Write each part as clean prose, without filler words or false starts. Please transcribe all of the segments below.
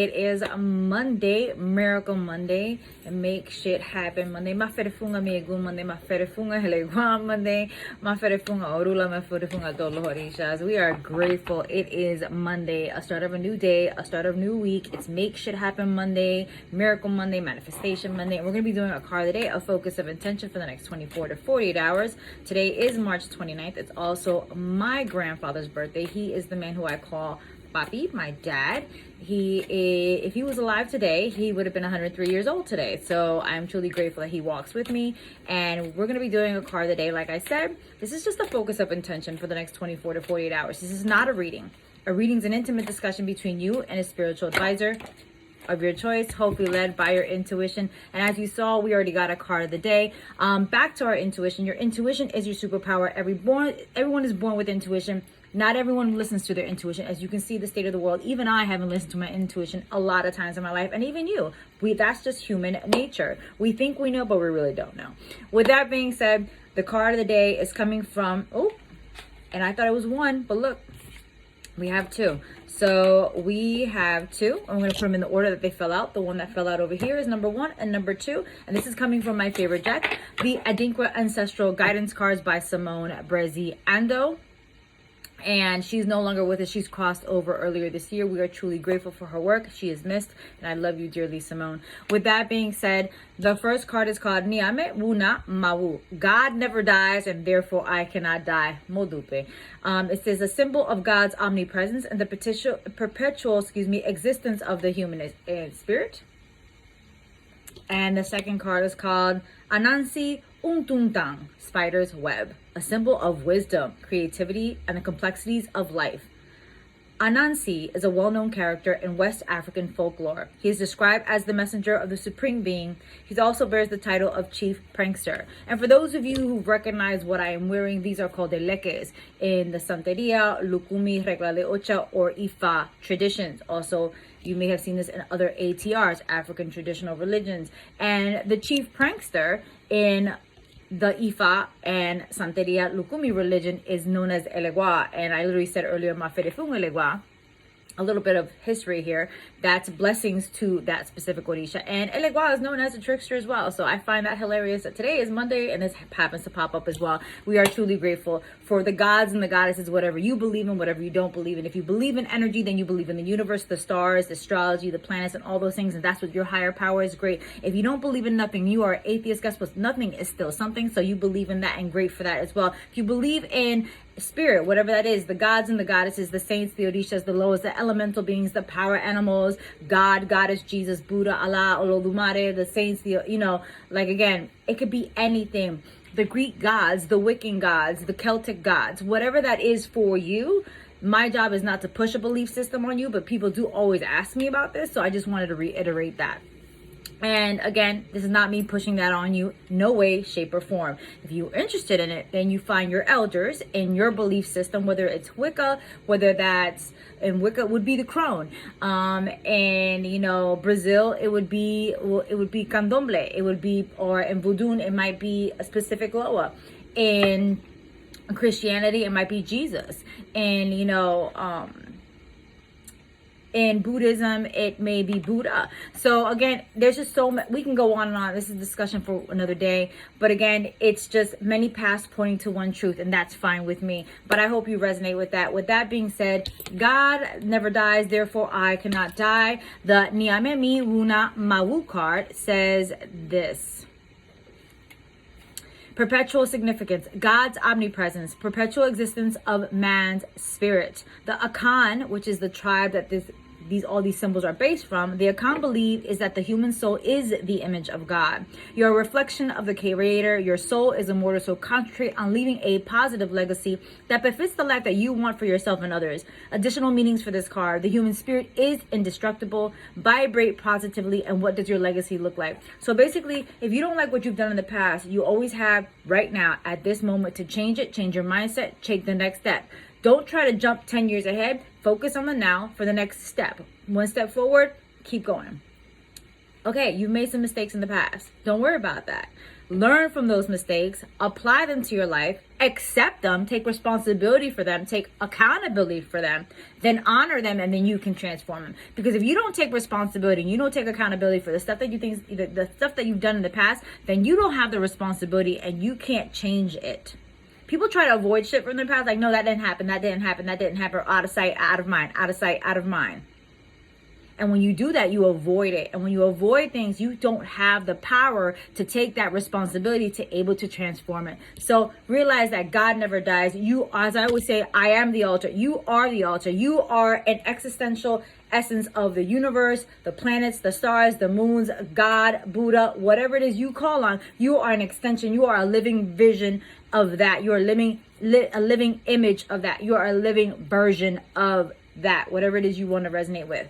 It is Monday, Miracle Monday, and Make Shit Happen Monday. Maferifunga miegu Monday, maferifunga helegwa Monday, maferifunga orula, maferifunga dolorishas. We are grateful. It is Monday, a start of a new day, a start of a new week. It's Make Shit Happen Monday, Miracle Monday, Manifestation Monday. And we're going to be doing a card of the day, a focus of intention for the next 24 to 48 hours. Today is March 29th. It's also my grandfather's birthday. He is the man who I call Papi, my dad. If he was alive today, he would have been 103 years old today. So I'm truly grateful that he walks with me. And we're going to be doing a card of the day. Like I said, this is just a focus of intention for the next 24 to 48 hours. This is not a reading. A reading is an intimate discussion between you and a spiritual advisor of your choice, hopefully led by your intuition. And as you saw, we already got a card of the day. Back to our intuition. Your intuition is your superpower. Everyone is born with intuition. Not everyone listens to their intuition. As you can see, the state of the world, even I haven't listened to my intuition a lot of times in my life, and even you. That's just human nature. We think we know, but we really don't know. With that being said, the card of the day is coming from, and I thought it was one, but look, we have two. So we have two. I'm going to put them in the order that they fell out. The one that fell out over here is number one and number two. And this is coming from my favorite deck, the Adinkra Ancestral Guidance Cards by Simone Bresi Ando. And she's no longer with us. She's crossed over earlier this year. We are truly grateful for her work. She is missed, and I love you dearly, Simone. With that being said, the first card is called Nyame Nnwu. God never dies, and therefore I cannot die. Modupe. It says a symbol of God's omnipresence and the perpetual existence of the human spirit. And the second card is called Ananse Ntontan, spider's web, a symbol of wisdom, creativity, and the complexities of life. Ananse is a well-known character in West African folklore. He is described as the messenger of the Supreme Being. He also bears the title of Chief Prankster. And for those of you who recognize what I am wearing, these are called elekes in the Santeria, Lukumi, Regla de Ocha, or Ifa traditions. Also, you may have seen this in other ATRs, African traditional religions. And the Chief Prankster in the Ifa and Santeria Lukumi religion is known as Elegua. And I literally said earlier, Maferefung Elegua. A little bit of history here. That's blessings to that specific Orisha. And Elegua is known as a trickster as well. So I find that hilarious that today is Monday and this happens to pop up as well. We are truly grateful for the gods and the goddesses, whatever you believe in, whatever you don't believe in. If you believe in energy, then you believe in the universe, the stars, the astrology, the planets, and all those things. And that's what your higher power is. Great. If you don't believe in nothing, you are atheist. Guess what? Nothing is still something. So you believe in that, and great for that as well. If you believe in spirit, whatever that is, the gods and the goddesses, the saints, the orishas, the loas, the elemental beings, the power animals, God, goddess, Jesus, Buddha, Allah, Olodumare, the saints, again, it could be anything. The Greek gods, the Wiccan gods, the Celtic gods, whatever that is for you. My job is not to push a belief system on you, but people do always ask me about this, so I just wanted to reiterate that. And again, this is not me pushing that on you, no way, shape, or form. If you're interested in it, then you find your elders in your belief system, whether it's Wicca, whether that's, and Wicca would be the crone. And Brazil, it would be candomblé. It would be, or in Voodoo, it might be a specific loa. In Christianity, it might be Jesus. And in Buddhism, it may be Buddha. So again, there's just so much, we can go on and on. This is a discussion for another day. But again, it's just many paths pointing to one truth, and that's fine with me. But I hope you resonate with that. With that being said, God never dies, therefore I cannot die. The Nyame Nnwu card says this. Perpetual significance, God's omnipresence, perpetual existence of man's spirit. The Akan, which is the tribe that all these symbols are based from, the Akan believe is that the human soul is the image of God. You're a reflection of the Creator. Your soul is immortal, so concentrate on leaving a positive legacy that befits the life that you want for yourself and others. Additional meanings for this card. The human spirit is indestructible. Vibrate positively. And what does your legacy look like? So basically, if you don't like what you've done in the past, you always have right now at this moment to change it, change your mindset, take the next step. Don't try to jump 10 years ahead. Focus on the now for the next step. One step forward, keep going. Okay, you've made some mistakes in the past. Don't worry about that. learn from those mistakes, apply them to your life, accept them, take responsibility for them, take accountability for them, then honor them, and then you can transform them. Because if you don't take responsibility and you don't take accountability for the stuff that you think, the stuff that you've done in the past, then you don't have the responsibility and you can't change it. People try to avoid shit from their past, like, no, that didn't happen, that didn't happen, that didn't happen, out of sight, out of mind, out of sight, out of mind. And when you do that, you avoid it. And when you avoid things, you don't have the power to take that responsibility to able to transform it. So realize that God never dies. You, as I always say, I am the altar. You are the altar. You are an existential essence of the universe, the planets, the stars, the moons, God, Buddha, whatever it is you call on. You are an extension. You are a living vision of that. You are a living image of that. You are a living version of that, whatever it is you want to resonate with.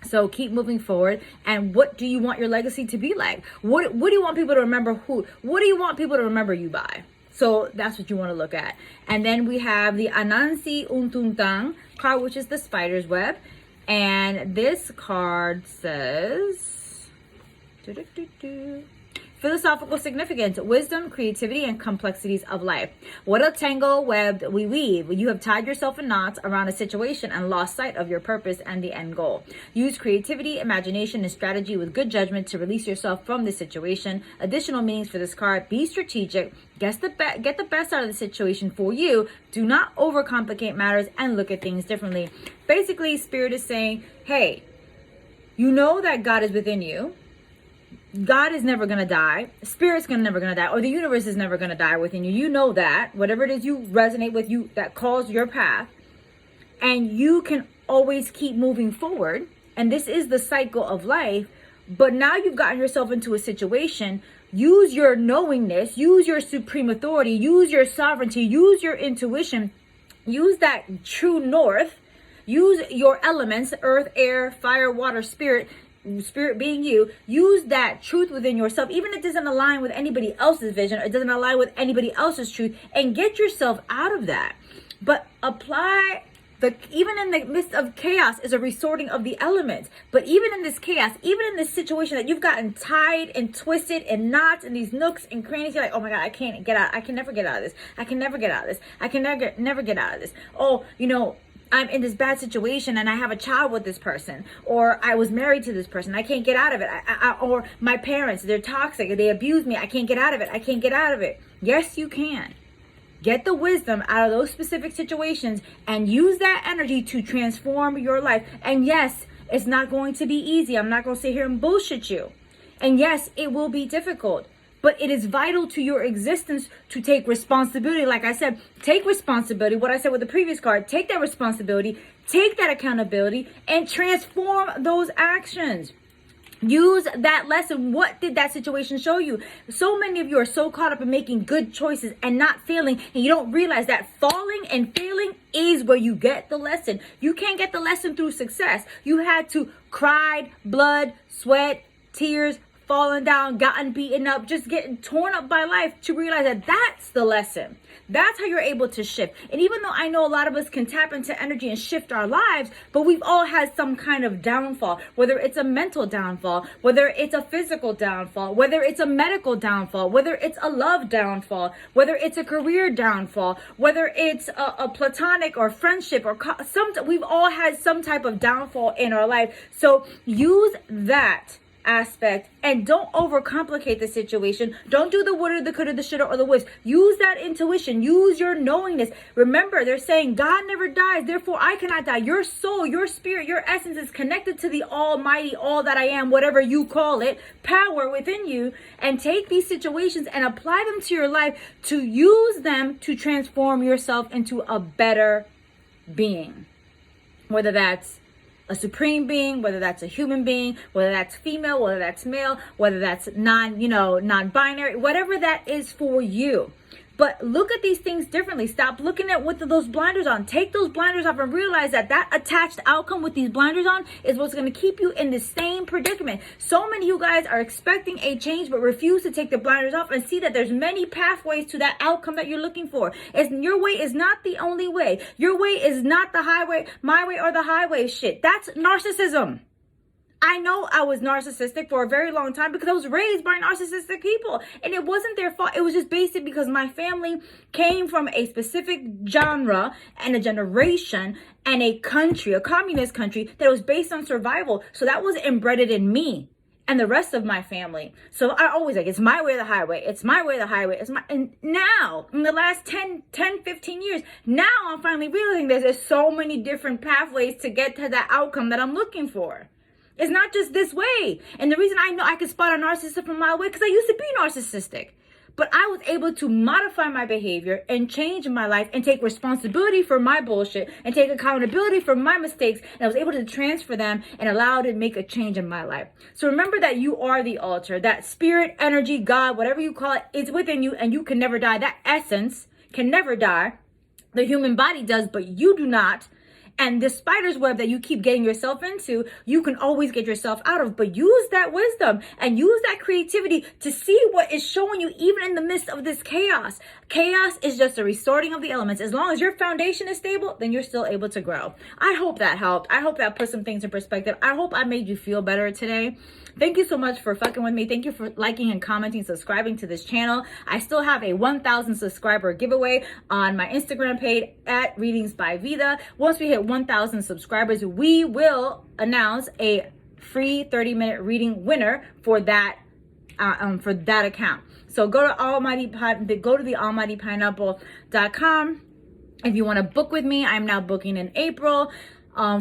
So keep moving forward. And what do you want your legacy to be like? What do you want people to remember? What do you want people to remember you by? So that's what you want to look at. And then we have the Ananse Ntontan card, which is the spider's web. And this card says, philosophical significance, wisdom, creativity, and complexities of life. What a tangle web we weave. You have tied yourself in knots around a situation and lost sight of your purpose and the end goal. Use creativity, imagination, and strategy with good judgment to release yourself from this situation. Additional meanings for this card: be strategic, get the best out of the situation for you. Do not overcomplicate matters and look at things differently. Basically, Spirit is saying, hey, you know that God is within you. God is never going to die. Spirit's never going to die. Or the universe is never going to die within you. You know that. Whatever it is you resonate with, you that calls your path. And you can always keep moving forward. And this is the cycle of life. But now you've gotten yourself into a situation. Use your knowingness. Use your supreme authority. Use your sovereignty. Use your intuition. Use that true north. Use your elements, earth, air, fire, water, spirit being you. Use that truth within yourself, even if it doesn't align with anybody else's vision, or it doesn't align with anybody else's truth, and get yourself out of that. But apply even in the midst of chaos is a resorting of the elements. But even in this chaos, even in this situation that you've gotten tied and twisted and knots in these nooks and crannies, you're like, oh my God, I can't get out. I can never get out of this. I can never get out of this. I can never get out of this. Oh, I'm in this bad situation and I have a child with this person, or I was married to this person. I can't get out of it. Or my parents, they're toxic. They abuse me. I can't get out of it. I can't get out of it. Yes, you can. Get the wisdom out of those specific situations and use that energy to transform your life. And yes, it's not going to be easy. I'm not going to sit here and bullshit you. And yes, it will be difficult. But it is vital to your existence to take responsibility. Like I said, take responsibility. What I said with the previous card, take that responsibility, take that accountability, and transform those actions. Use that lesson. What did that situation show you? So many of you are so caught up in making good choices and not failing, and you don't realize that falling and failing is where you get the lesson. You can't get the lesson through success. You had to cry, blood, sweat, tears, falling down, gotten beaten up, just getting torn up by life to realize that that's the lesson. That's how you're able to shift. And even though I know a lot of us can tap into energy and shift our lives, but we've all had some kind of downfall, whether it's a mental downfall, whether it's a physical downfall, whether it's a medical downfall, whether it's a love downfall, whether it's a career downfall, whether it's a platonic or friendship or we've all had some type of downfall in our life. So use that aspect and don't overcomplicate the situation. Don't do the woulda, the coulda, the shoulda, or the woulds. Use that intuition. Use your knowingness. Remember, they're saying God never dies, therefore I cannot die. Your soul, your spirit, your essence is connected to the almighty, all that I am, whatever you call it, power within you. And take these situations and apply them to your life to use them to transform yourself into a better being. Whether that's a supreme being, whether that's a human being, whether that's female, whether that's male, whether that's non-binary, whatever that is for you. But look at these things differently. Stop looking at with those blinders on. Take those blinders off and realize that attached outcome with these blinders on is what's going to keep you in the same predicament. So many of you guys are expecting a change but refuse to take the blinders off and see that there's many pathways to that outcome that you're looking for. Your way is not the only way. Your way is not the highway, my way, or the highway shit. That's narcissism. I know I was narcissistic for a very long time because I was raised by narcissistic people, and it wasn't their fault. It was just basic because my family came from a specific genre and a generation and a country, a communist country that was based on survival. So that was embedded in me and the rest of my family. So I always like, it's my way or the highway. It's my way or the highway. And now, in the last 10, 15 years, now I'm finally realizing there's so many different pathways to get to that outcome that I'm looking for. It's not just this way. And the reason I know I can spot a narcissist from a mile away, because I used to be narcissistic. But I was able to modify my behavior and change my life and take responsibility for my bullshit and take accountability for my mistakes. And I was able to transfer them and allow it to make a change in my life. So remember that you are the altar. That spirit, energy, God, whatever you call it, is within you, and you can never die. That essence can never die. The human body does, but you do not. And the spider's web that you keep getting yourself into, you can always get yourself out of. But use that wisdom and use that creativity to see what is showing you even in the midst of this chaos. Chaos is just a resorting of the elements. As long as your foundation is stable, then you're still able to grow. I hope that helped. I hope that put some things in perspective. I hope I made you feel better today. Thank you so much for fucking with me. Thank you for liking and commenting, subscribing to this channel. I still have a 1,000 subscriber giveaway on my Instagram page at Readings by Vida. Once we hit 1,000 subscribers, we will announce a free 30-minute reading winner for that account. So go to the almightypineapple.com. If you want to book with me, I'm now booking in April.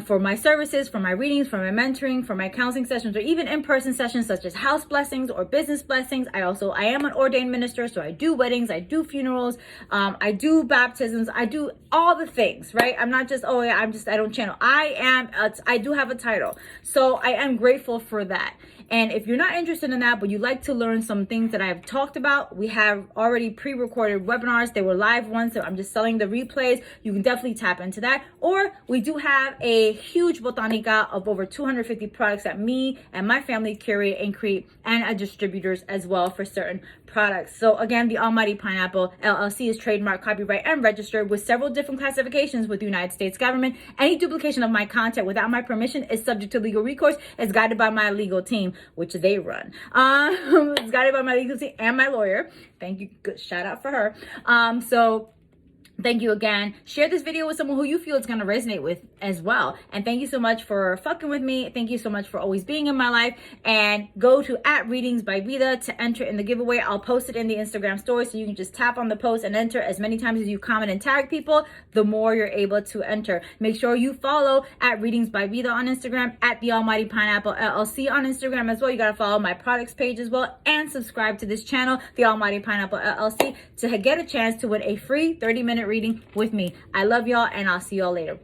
For my services, for my readings, for my mentoring, for my counseling sessions, or even in-person sessions such as house blessings or business blessings. I am an ordained minister, so I do weddings, I do funerals, I do baptisms, I do all the things, right? I'm not just, I don't channel. I do have a title. So I am grateful for that. And if you're not interested in that, but you'd like to learn some things that I've talked about, we have already pre-recorded webinars. They were live ones, so I'm just selling the replays. You can definitely tap into that. Or we do have a huge botanica of over 250 products that me and my family curate and create, and distributors as well for certain products. So again, the Almighty Pineapple LLC is trademark, copyright, and registered with several different classifications with the United States government. Any duplication of my content without my permission is subject to legal recourse. It's guided by my legal team, which they run. It's guided by my legal team and my lawyer. Thank you. Good shout out for her. Thank you again. Share this video with someone who you feel it's going to resonate with as well. And thank you so much for fucking with me. Thank you so much for always being in my life. And go to @Readings by Vida to enter in the giveaway. I'll post it in the Instagram story, so you can just tap on the post and enter. As many times as you comment and tag people, the more you're able to enter. Make sure you follow @Readings by Vida on Instagram, @The Almighty Pineapple LLC on Instagram as well. You got to follow my products page as well, and subscribe to this channel, The Almighty Pineapple LLC, to get a chance to win a free 30-minute reading with me. I love y'all, and I'll see y'all later.